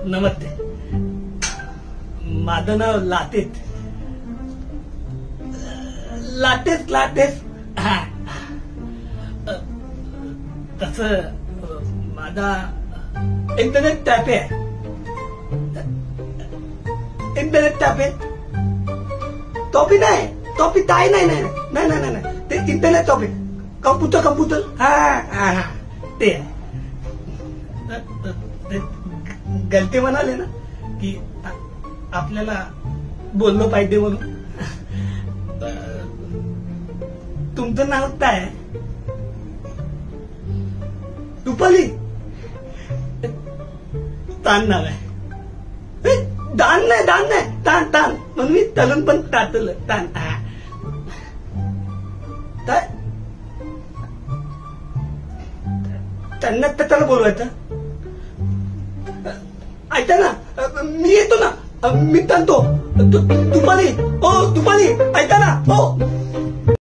नमस्ते, माझं नाव लाटेत. लाटेस लाटेस. हा, तसं माझा इंटरनेट टॅपे आहे. इंटरनेट टॅपे टॉपिक नाही, टॉपिक आहे. नाही नाही नाही नाही नाही, ते इंटरनेट टॉपिक. कम्प्युटर. हा ते आहे. गलती म्हणाले ना की आपल्याला बोललो पाहिजे म्हणून. तुमचं नाव काय? रुपाली. तान नाव आहे. दान नाही तान म्हणून मी तलून पण टाकलं तान. त्यांना त्याला बोलवायचं. ऐका ना, मी येतो ना, मी ताणतो. दुपारी. हो दुपारी, ऐका ना. हो